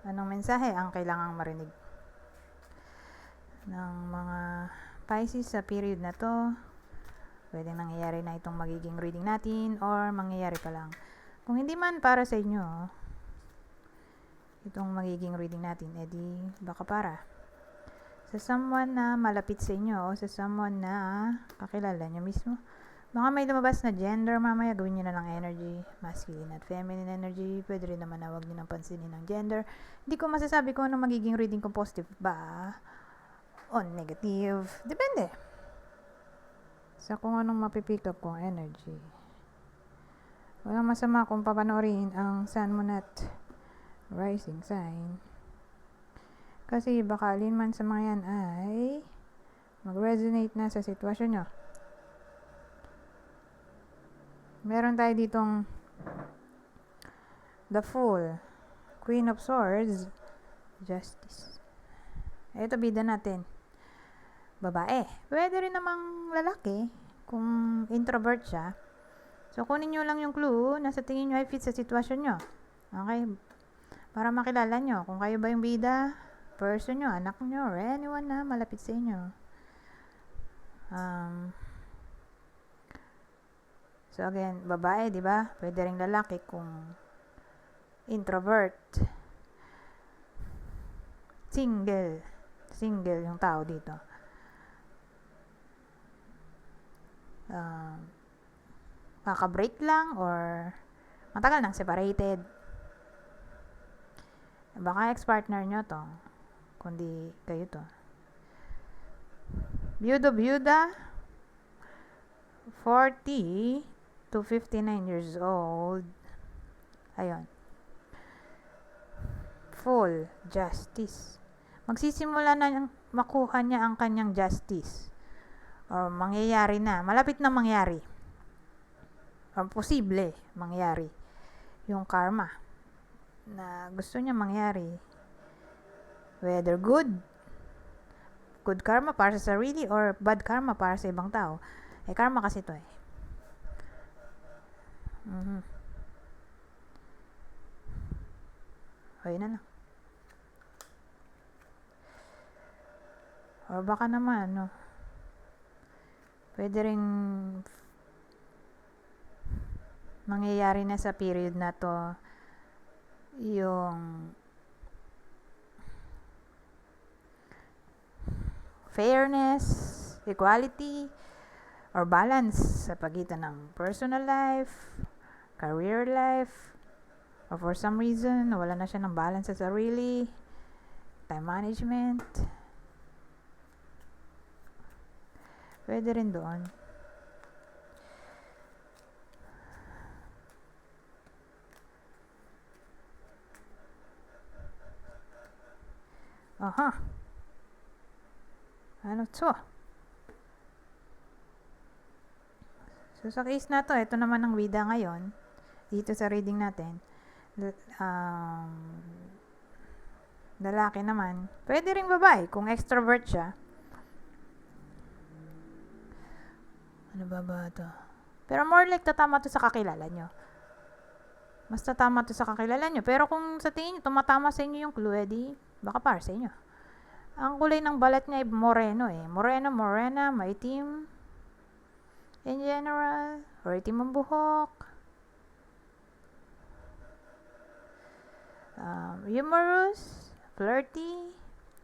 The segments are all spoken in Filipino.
Anong mensahe ang kailangang marinig ng mga Pisces sa period na to? Pwedeng nangyayari na itong magiging reading natin or mangyayari pa lang. Kung hindi man para sa inyo itong magiging reading natin, edi baka para sa someone na malapit sa inyo o sa someone na kakilala nyo mismo. Baka may lumabas na gender mamaya, gawin nyo na lang energy, masculine at feminine energy. Pwede rin naman na huwag nyo nang pansinin ng gender. Hindi ko masasabi kung anong magiging reading ko, positive ba o negative. Depende sa kung anong mapipick up kong energy. Walang masama kung papanoorin ang Sun, Moon at Rising sign. Kasi baka alin man sa mga yan ay mag-resonate na sa sitwasyon nyo. Meron tayo ditong The Fool, Queen of Swords, Justice. Ito bida natin. Babae. Pwede rin namang lalaki kung introvert siya. So, kunin nyo lang yung clue na sa tingin nyo ay fit sa sitwasyon nyo. Okay? Para makilala nyo kung kayo ba yung bida, person nyo, anak nyo, or anyone na malapit sa inyo. So again, babae, di ba? Pwede ring lalaki kung introvert. Single yung tao dito. Kaka-break lang or matagal nang separated. Baka ex-partner nyo to, kundi kayo to. Byuda, 40 to 59 years old. Ayun. Full justice. Magsisimula na makuha niya ang kanyang justice. Or mangyayari na. Malapit na mangyari. Or posible mangyari. Yung karma na gusto niya mangyari. Whether good karma para sa sarili or bad karma para sa ibang tao. Karma kasi to Ayun na lang. Or baka naman, pwede ring mangyayari na sa period na to yung fairness, equality, or balance sa pagitan ng personal life, career life, or for some reason, wala na siya ng balance sa sarili, time management. Pwede rin doon. Ano to? So, sa case na to, ito naman ang bida ngayon. Dito sa reading natin. Lalaki naman. Pwede ring babae kung extrovert siya. Ano ba to? Pero more like tatama to sa kakilala nyo. Mas tatama to sa kakilala nyo. Pero kung sa tingin nyo, tumatama sa inyo yung clue, edi baka para sa inyo. Ang kulay ng balat niya ay moreno morena, maitim. In general, or itim ang buhok. Humorous, flirty,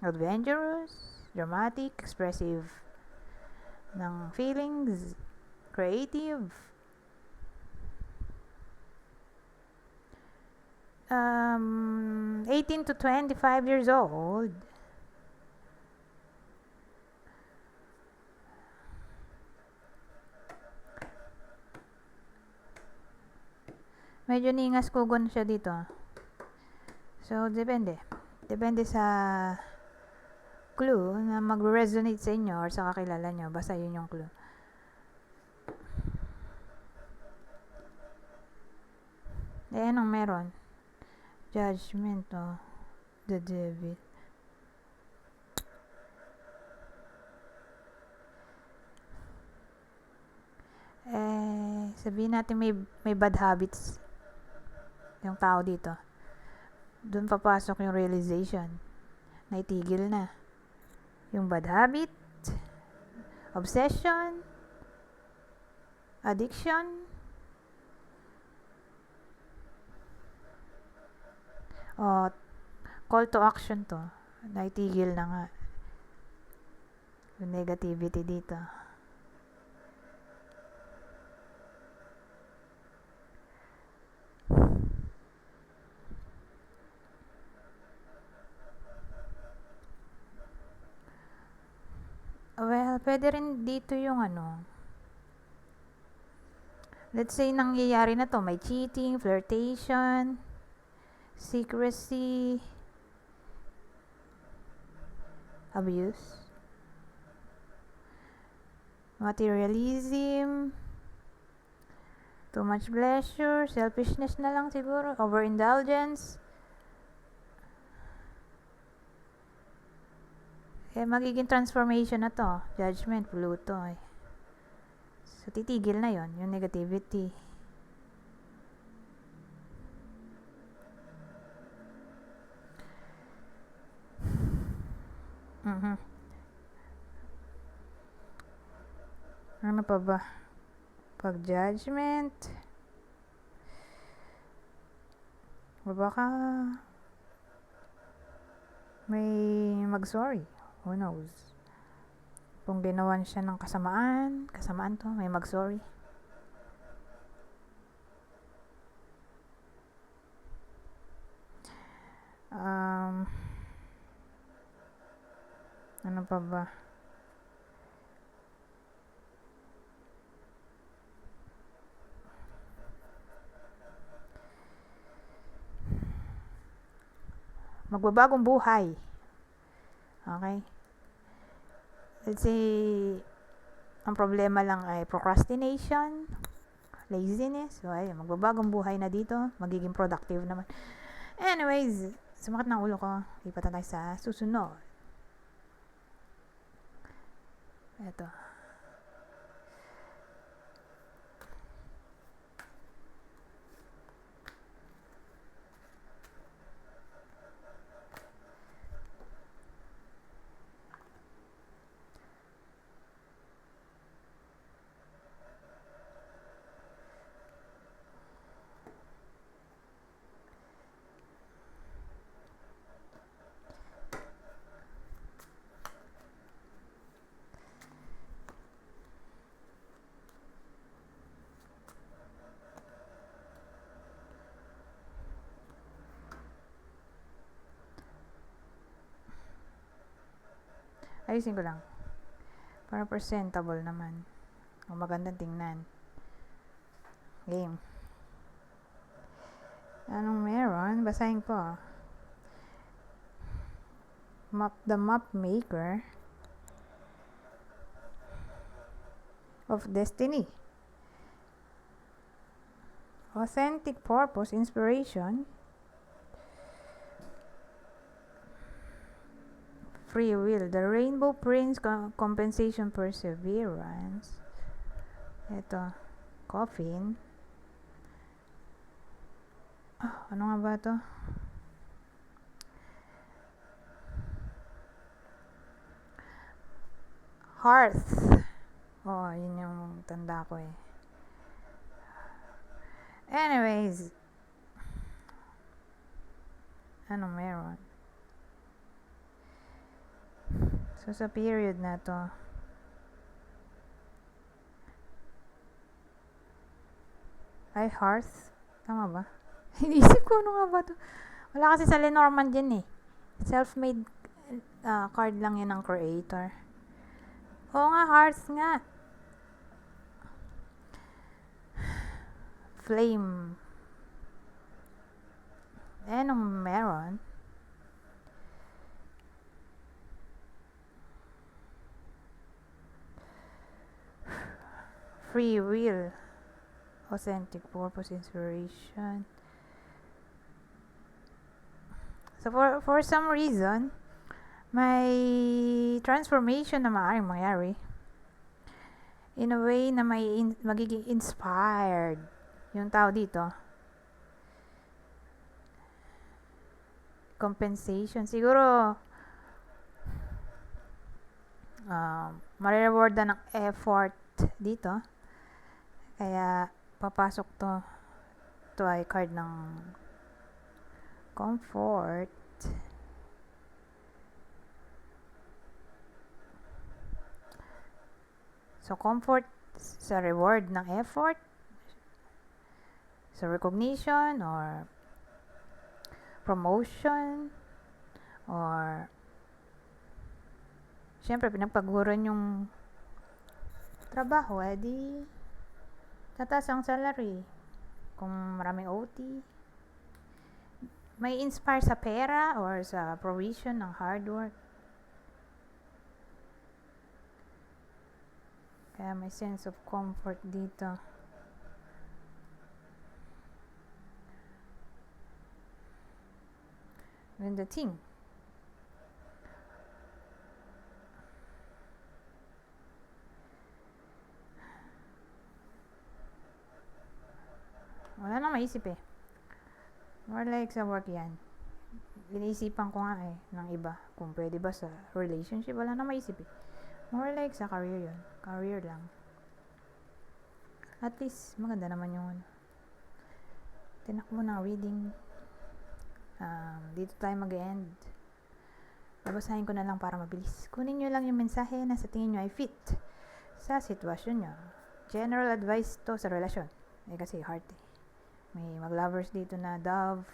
adventurous, dramatic, expressive ng feelings, creative. 18 to 25 years old. Medyo ningas kugon siya dito. So, depende. Depende sa clue na mag-resonate sa inyo or sa kakilala nyo. Basta yun yung clue. Anong meron? Judgment, the devil. Sabihin natin may bad habits yung tao dito. Doon papasok yung realization na itigil na yung bad habit, obsession, addiction, o call to action to. Naitigil na nga yung negativity dito. Well, pwede rin dito yung let's say nangyayari na to, may cheating, flirtation, secrecy, abuse, materialism, too much pleasure, selfishness na lang siguro, overindulgence. Magiging transformation na to, judgment, Pluto So, titigil na yon yung negativity. Ano pa ba? Pag-judgment. O baka may mag-sorry. Who knows? Kung ginawan siya ng kasamaan to, may mag-sorry. Ano pa ba? Magbabagong buhay. Okay? Let's say, ang problema lang ay procrastination, laziness. So, ay, magbabagong buhay na dito. Magiging productive naman. Anyways, sumakit ng ulo ko. Lipat na tayo sa susunod. Ito. Ayusin ko lang. Para presentable naman. O magandang tingnan. Game. Anong meron? Basahin ko. The map maker of destiny. Authentic purpose, inspiration, free will. The rainbow prince, compensation, perseverance. Ito, coffin. Ano nga ba to? Hearth. Yun yung tanda ko Anyways. Ano meron? So, sa period na to, ay hearth. Tama ba? Inisip ko ano nga ba to? Wala kasi sa Lenormand din Self-made card lang yan ng creator. Oo nga, hearth nga. Flame. Anong meron? Free will. Authentic purpose, inspiration. So, for some reason, may transformation na maaaring mangyari. in a way na magiging inspired yung tao dito. Compensation. Siguro, marirewardan ng effort dito. Kaya, papasok to. Ito ay card ng comfort. So, comfort sa reward ng effort, sa recognition, or promotion, or syempre, pinagpaguran yung trabaho, edi tataas ang salary. Kung maraming OT, may inspire sa pera or sa provision ng hard work. Kaya may sense of comfort dito. When the thing. Wala nang maisip eh. More like sa work yan. Iniisipan ko nga eh, ng iba. Kung pwede ba sa relationship, wala nang maisip eh. More like sa career yun. Career lang. At least, maganda naman yung tinak mo na reading. Dito tayo mag-end. Babasahin ko na lang para mabilis. Kunin nyo lang yung mensahe na sa tingin nyo ay fit sa sitwasyon nyo. General advice to sa relasyon. Kasi heart eh. May mag-lovers dito na dove.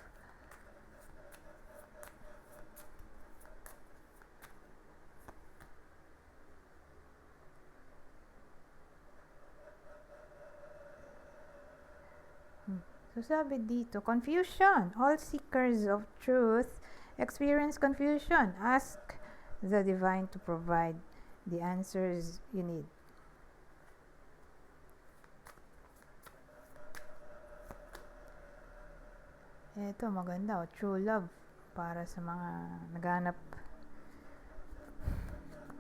So sabi dito, confusion. All seekers of truth experience confusion. Ask the divine to provide the answers you need. Ito, maganda. True love. Para sa mga naghanap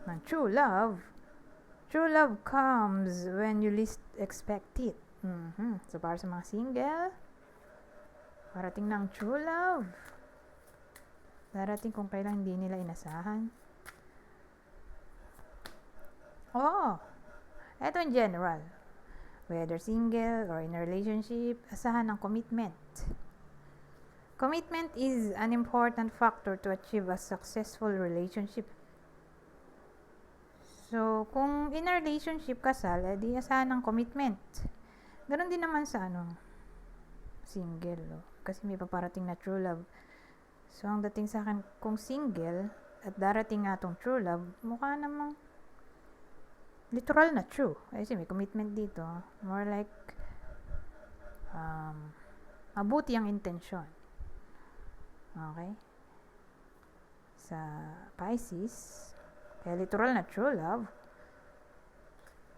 ng true love. True love comes when you least expect it. So, para sa mga single, parating ng true love. Darating kung kailan hindi nila inasahan. Ito in general. Whether single or in a relationship, asahan ng commitment. Commitment is an important factor to achieve a successful relationship. So, kung in a relationship kasal, edi asahan ng commitment. Ganon din naman sa single. Kasi may paparating na true love. So, ang dating sa akin, kung single at darating nga tong true love, mukha namang literal na true. Kasi may commitment dito. More like mabuti ang intensyon. Okay? Sa Pisces, kaya literal na true love.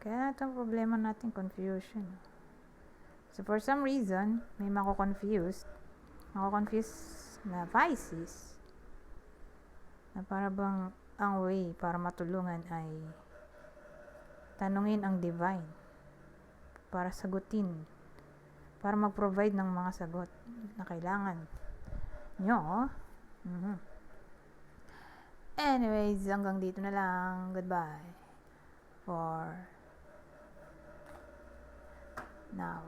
Kaya itong problema natin, confusion. So, for some reason, may mako-confuse na Pisces na para bang ang way para matulungan ay tanungin ang divine para sagutin, para mag-provide ng mga sagot na kailangan nyo. Anyways, hanggang dito na lang. Goodbye for now.